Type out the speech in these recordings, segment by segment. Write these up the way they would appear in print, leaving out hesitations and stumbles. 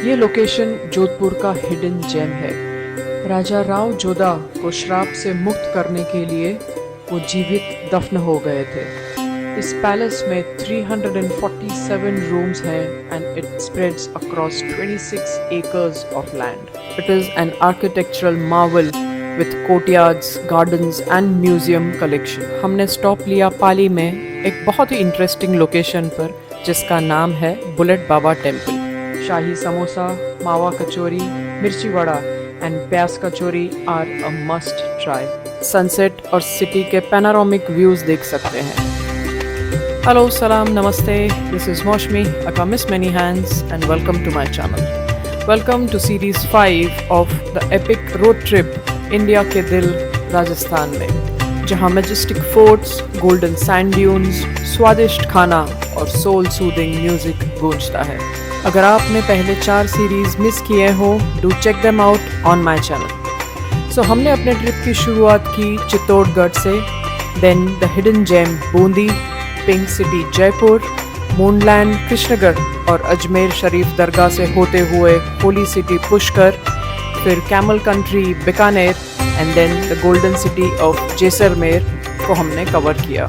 ये लोकेशन जोधपुर का hidden gem है। राजा राव जोधा को श्राप से मुक्त करने के लिए वो जीवित दफन हो गए थे। इस पैलेस में 347 रूम्स हैं and it spreads across 26 acres of land. It is an architectural marvel with courtyards, gardens and museum collection. हमने स्टॉप लिया पाली में एक बहुत ही इंटरेस्टिंग लोकेशन पर जिसका नाम है बुलेट बाबा टेम्पल। शाही samosa, mawa kachori, mirchi vada and pyaz kachori are a must try. Sunset और सिटी के पैनोरामिक व्यूज देख सकते हैं। हेलो, सलाम, नमस्ते, this is Moushumi, I miss many hands and welcome to my channel. Welcome to series 5 of the epic road trip India के दिल राजस्थान में, जहां majestic forts, golden sand dunes, स्वादिष्ट खाना और सोल सूदिंग म्यूजिक गूंजता है। अगर आपने पहले 4 सीरीज मिस किए हो, do check them out on my channel. So हमने अपने ट्रिप की शुरुआत की चित्तौड़गढ़ से, then the hidden gem Bundi, pink city Jaipur, moonland Krishnagarh और अजमेर शरीफ दरगाह से होते हुए होली सिटी पुष्कर, फिर camel country Bikaner and then the golden city of Jaisalmer को हमने कवर किया।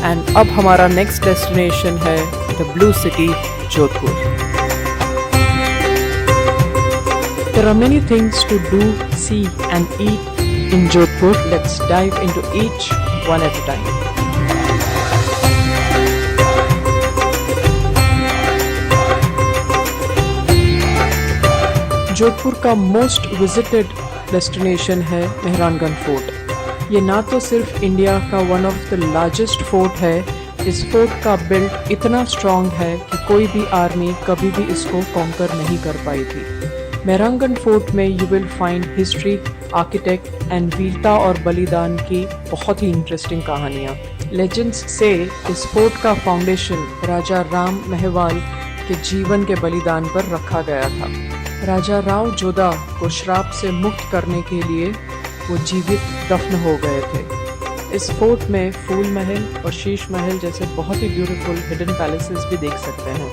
एंड अब हमारा नेक्स्ट डेस्टिनेशन है the blue city Jodhpur. There are many things to do, see and eat in Jodhpur. Let's dive into each one at a time. Jodhpur का most visited destination है Mehrangarh fort. ये ना तो सिर्फ इंडिया का one of the largest fort है, इस fort का बिल्ड इतना स्ट्रॉन्ग है कि कोई भी आर्मी कभी भी इसको कॉन्कर नहीं कर पाई थी। मेहरानगढ़ फोर्ट में you will find history, architect and वीरता और बलिदान की बहुत ही इंटरेस्टिंग कहानियाँ। लेजेंड्स से इस फोर्ट का फाउंडेशन राजा राम महवाल के जीवन के बलिदान पर रखा गया था। राजा राव जोधा को श्राप से मुक्त करने के लिए वो जीवित दफन हो गए थे। इस फोर्ट में फूल महल और शीश महल जैसे बहुत ही ब्यूटीफुल हिडन पैलेसेस भी देख सकते हैं।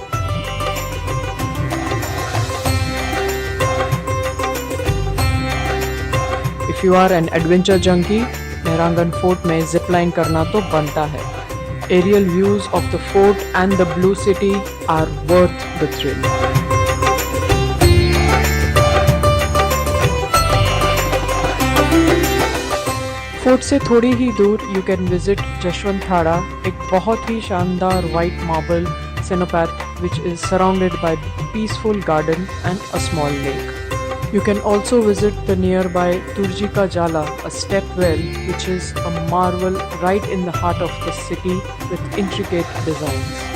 If you are an adventure junkie, Mehrangarh fort में जिपलाइन करना तो बनता है। Aerial views of the fort and the blue city are worth the thrill. Fort से थोड़ी ही दूर you can visit जशवंतथाड़ा, एक बहुत ही शानदार white marble cenopath which is surrounded by peaceful garden and a small lake. You can also visit the nearby Turji Ka Jala, a step well which is a marvel right in the heart of the city with intricate designs.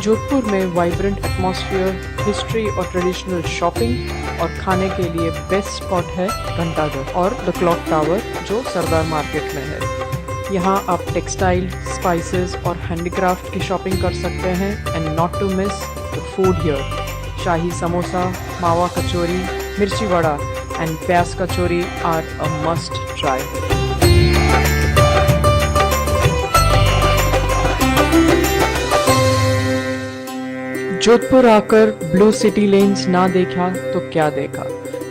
Jodhpur में vibrant atmosphere, history और traditional shopping और खाने के लिए best spot है घंटाघर और the clock tower जो सरदार market में है। यहाँ आप टेक्सटाइल, स्पाइसेस और हैंडीक्राफ्ट की शॉपिंग कर सकते हैं and not to miss the food here. शाही समोसा, मावा कचौरी, मिर्ची वड़ा and प्याज कचौरी are a must try. Jodhpur आकर ब्लू सिटी लेन्स ना देखा तो क्या देखा?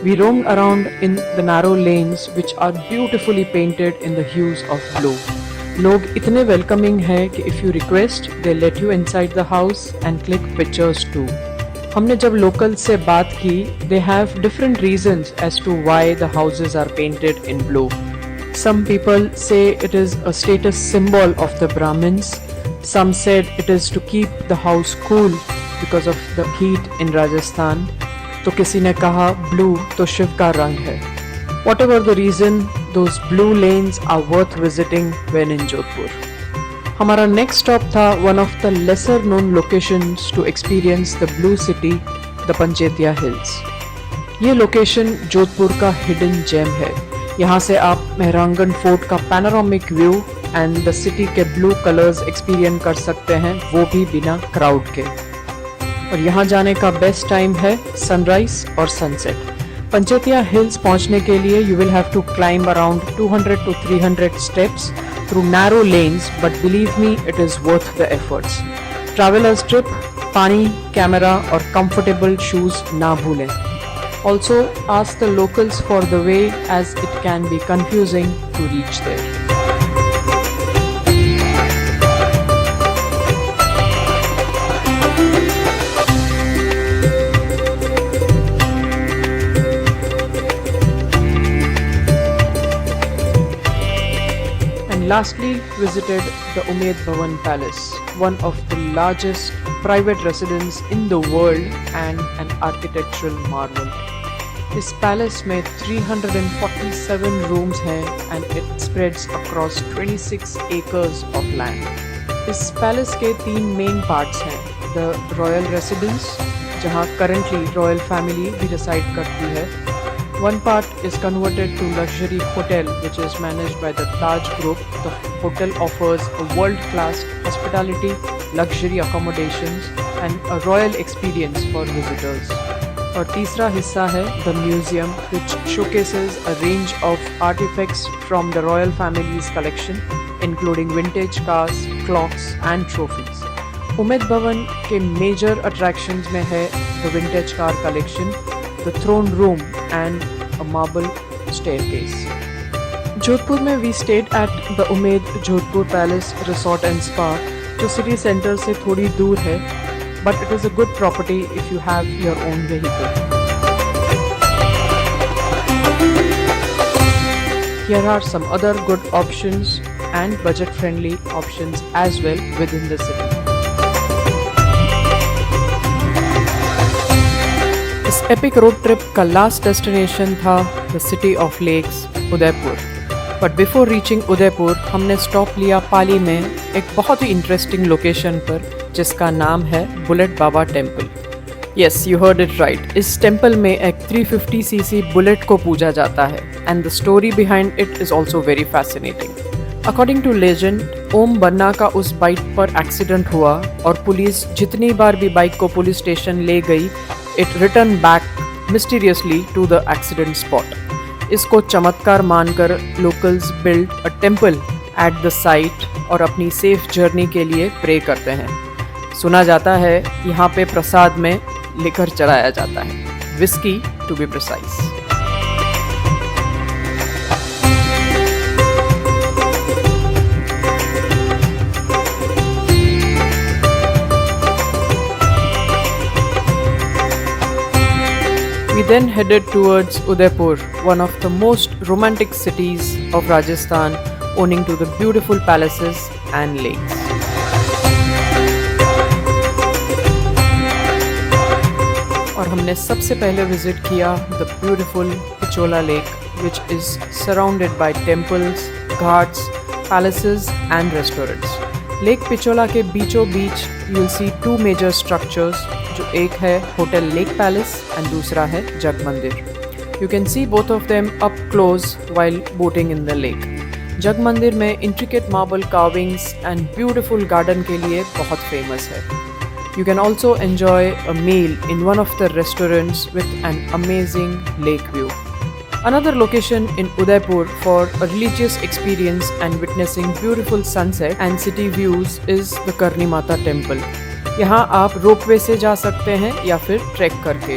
We roamed around in the narrow lanes which are beautifully painted in the hues of blue. लोग इतने वेलकमिंग हैं कि if you request, they let you inside the house and click pictures too. हमने जब लोकल से बात की, they have different reasons as to why the houses are painted in blue. Some people say it is a status symbol of the Brahmins. Some said it is to keep the house cool because of the heat in Rajasthan. तो किसी ने कहा blue तो शिव का रंग है। Whatever the reason, those blue lanes are worth visiting when in Jodhpur. हमारा next stop था one of the lesser known locations to experience the blue city, the Panchetia hills. ये लोकेशन जोधपुर का हिडन जेम है। यहाँ से आप मेहरानगढ़ फोर्ट का panoramic view and the city के ब्लू कलर्स एक्सपीरियंस कर सकते हैं, वो भी बिना क्राउड के। और यहाँ जाने का बेस्ट टाइम है सनराइज और सनसेट। पंचेतिया हिल्स पहुँचने के लिए you will have to climb around 200 to 300 steps through narrow lanes, but believe me, it is worth the efforts. Traveler's trip पानी, कैमरा और कंफर्टेबल शूज ना भूलें। Also, ask the locals for the way as it can be confusing to reach there. And lastly, visited the Umaid Bhawan Palace, one of the largest private residences in the world and an architectural marvel. इस palace में 347 rooms हैं and it spreads across 26 acres of land. इस palace के 3 main parts हैं, the royal residence जहां currently royal family भी reside करती है. One part is converted to luxury hotel which is managed by the Taj Group. The hotel offers a world-class hospitality, luxury accommodations and a royal experience for visitors. और तीसरा हिस्सा है the museum which showcases a range of artifacts from the royal family's collection including vintage cars, clocks and trophies. Umaid Bhawan के major attractions में है the vintage car collection, the throne room and a marble staircase. Jodhpur में we stayed at the Umaid Jodhpur palace resort and spa जो city centre से थोड़ी दूर है, but it is a good property if you have your own vehicle. Here are some other good options and budget-friendly options as well within the city. इस epic road trip का last destination था the city of lakes, Udaipur. But before reaching Udaipur, हमने stop लिया पाली में एक बहुत ही interesting location पर जिसका नाम है bullet Baba temple. Yes, you heard it right. इस टेम्पल में एक 350cc बुलेट को पूजा जाता है and the story behind it is also very fascinating. According to legend, Om Banna का उस बाइक पर एक्सीडेंट हुआ और पुलिस जितनी बार भी बाइक को पुलिस स्टेशन ले गई, it return back mysteriously to the accident spot. इसको चमत्कार मानकर locals build a temple at the site और अपनी सेफ जर्नी के लिए प्रे करते हैं. सुना जाता है यहाँ पे प्रसाद में लिकर चढ़ाया जाता है, whisky to be precise. We then headed towards Udaipur, one of the most romantic cities of Rajasthan, owning to the beautiful palaces and lakes. और हमने सबसे पहले विजिट किया the beautiful Pichola lake which is surrounded by temples, ghats, palaces and restaurants. Lake Pichola के बीचों बीच you will see 2 major structures, जो एक है होटल लेक पैलेस एंड दूसरा है Jag Mandir. You can see both of them up close while boating in the lake. Jag Mandir में intricate marble carvings and beautiful garden के लिए बहुत फेमस है. You can also enjoy a meal in one of the restaurants with an amazing lake view. Another location in Udaipur for a religious experience and witnessing beautiful sunset and city views is the Karni Mata Temple. यहाँ आप ropeway से जा सकते हैं या फिर track करके.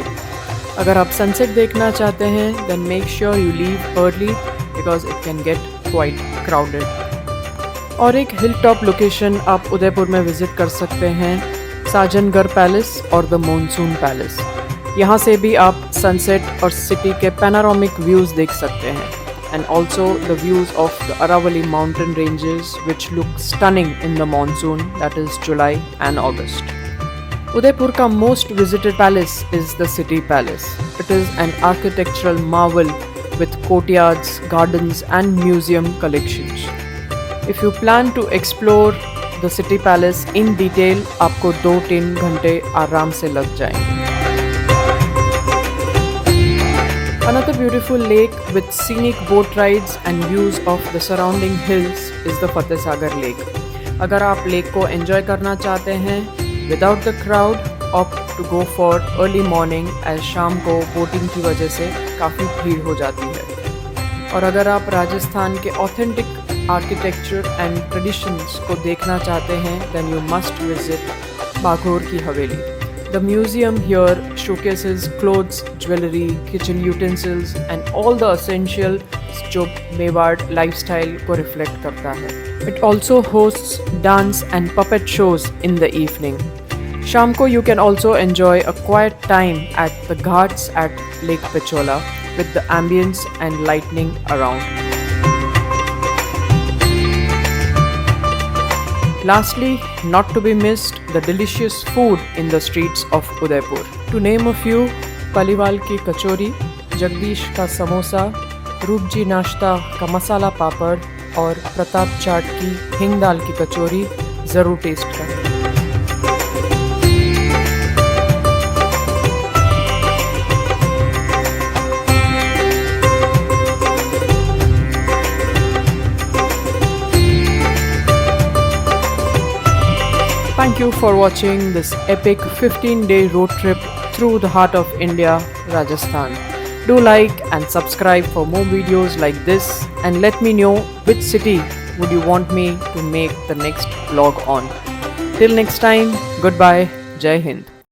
अगर आप सनसेट देखना चाहते हैं then make sure you leave early because it can get quite crowded. और एक हिल टॉप लोकेशन आप उदयपुर में विजिट कर सकते हैं, साजनगढ़ पैलेस और द मॉनसून पैलेस. यहाँ से भी आप सनसेट और सिटी के पैनोरामिक व्यूज़ देख सकते हैं and also the views of the Aravalli mountain ranges which look stunning in the monsoon, that is July and August. Udaipur का most visited palace is the city palace. It is an architectural marvel with courtyards, gardens and museum collections. If you plan to explore the city palace in detail, आपको 2-3 घंटे आराम से लग जाएंगे. Another beautiful lake with scenic boat rides and views of the surrounding hills is the Fateh Sagar Lake. अगर आप lake को enjoy करना चाहते हैं without the crowd, opt to go for early morning as शाम को बोटिंग की वजह से काफ़ी भीड़ हो जाती है. और अगर आप राजस्थान के ऑथेंटिक आर्किटेक्चर एंड ट्रेडिशंस को देखना चाहते हैं then you must visit Baghor ki Haveli. The museum here showcases clothes, jewelry, kitchen utensils and all the essentials जो मेवाड़ lifestyle को reflect करता है. It also hosts dance and puppet shows in the evening. शाम को you can also enjoy a quiet time at the ghats at Lake Pichola with the ambience and lightning around. Lastly, not to be missed, the delicious food in the streets of Udaipur. To name a few, Paliwal ki kachori, Jagdish ka samosa, Roopji नाश्ता का मसाला पापड़ और प्रताप चाट की हिंग दाल की कचौरी ज़रूर test करें. Thank you for watching this epic 15-day road trip through the heart of India, Rajasthan. Do like and subscribe for more videos like this and let me know which city would you want me to make the next vlog on. Till next time, goodbye, Jai Hind.